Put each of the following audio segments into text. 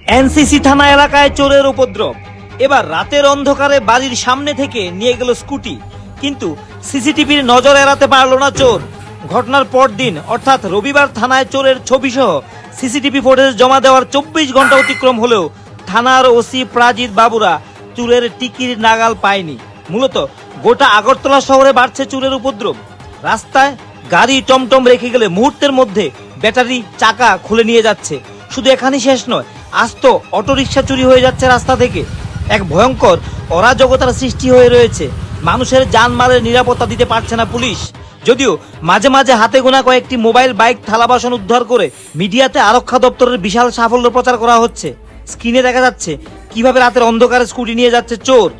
NCC থানা এলাকায় চোরের উপদ্রব। এবার রাতের অন্ধকারে বাড়ির সামনে থেকে নিয়ে গেল স্কুটি, কিন্তু সিসিটিভির নজর এড়াতে পারল না চোর। ঘটনার পর দিন অর্থাৎ রবিবার থানায় চোরের ছবি সহ সিসিটিভি ফুটেজ জমা দেওয়ার 24 ঘন্টা অতিক্রম হলেও থানার ওসি প্রাজিত বাবুরা চোরের টিকির নাগাল পায়নি। মূলত গোটা আগরতলা শহরে বাড়ছে চোরের উপদ্রব। রাস্তায় গাড়ি টমটম রেখে গেলে মুহূর্তের মধ্যে ব্যাটারি চাকা খুলে নিয়ে যাচ্ছে। শুধু এখানেই শেষ নয়, আস্ত অটোরিকশা চুরি হয়ে যাচ্ছে রাস্তা থেকে। এক ভয়ঙ্কর অরাজকতার সৃষ্টি হয়ে রয়েছে। মানুষের জানমালের নিরাপত্তা দিতে পারছে না পুলিশ। যদিও মাঝে মাঝে হাতে গোনা কয়েকটি মোবাইল, বাইক, থালা বাসন উদ্ধার করে মিডিয়াতে আরক্ষা দপ্তরের বিশাল সাফল্য প্রচার করা হচ্ছে। স্ক্রিনে দেখা যাচ্ছে কিভাবে রাতের অন্ধকারে স্কুটি নিয়ে যাচ্ছে চোর।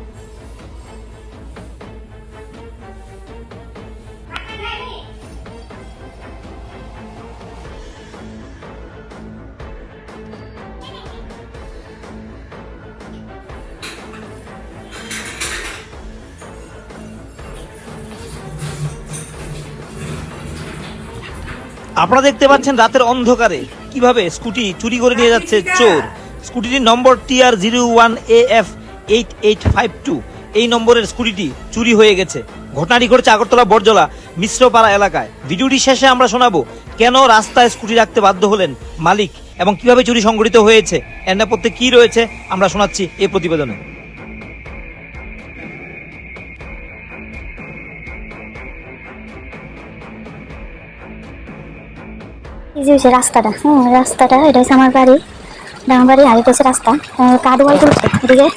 আপনারা দেখতে পাচ্ছেন রাতের অন্ধকারে কিভাবে স্কুটি চুরি করে নিয়ে যাচ্ছে চোর। স্কুটিটির নম্বর TR01AF8852। এই নম্বরের স্কুটিটি চুরি হয়ে গেছে। ঘটনাটি ঘটেছে আগরতলা বরজলা মিশ্রপাড়া এলাকায়। ভিডিওটি শেষে আমরা শোনাবো কেন রাস্তায় স্কুটি রাখতে বাধ্য হলেন মালিক এবং কিভাবে চুরি সংঘটিত হয়েছে। এর নেপথ্যে কি রয়েছে আমরা শোনাচ্ছি এই প্রতিবেদনে। এই যে হচ্ছে রাস্তাটা, রাস্তাটা এটা হচ্ছে আমার বাড়ি, আমার বাড়ি। আর এটা হচ্ছে রাস্তা, কাদওয়াল তুলছে এদিকে,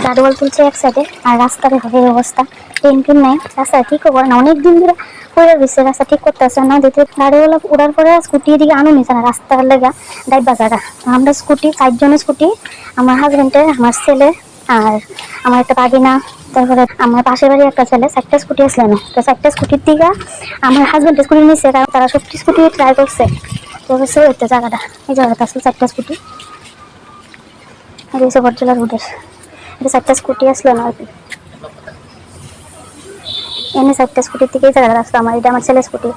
কাদওয়াল তুলছে এক সাইডে। আর রাস্তার এই অবস্থা, ট্রেন ট্রেন নেই, রাস্তা ঠিক করে না, অনেক দিন ধরে পড়ে রয়েছে, রাস্তা ঠিক করতে আসছে না। দিতে গাড়িওয়ালা উড়ার পরে স্কুটি এদিকে আনো নিচ্ছে না, রাস্তার লেগা ডাইব বাজারা। আমরা স্কুটি 4 জনের স্কুটি, আমার হাজবেন্ডের, আমার ছেলে আর আমার একটা বাগিনা, তারপরে আমার পাশের বাড়ি একটা ছেলে। 4টা স্কুটি আসলে না, তো 4টা স্কুটির দিকে আমার হাজবেন্ডের স্কুটি নিচ্ছে, কারণ তারা সবটি স্কুটি ট্রাই করছে। জায়গাটা, এই জায়গাটা আসলে 4টা স্কুটি, বরজলা রোডের। এটা 4টা স্কুটি আসলো না আর কি, এনে 4টা স্কুটির থেকে এই জায়গাটা আসলো আমার। এটা আমার ছেলের স্কুটি।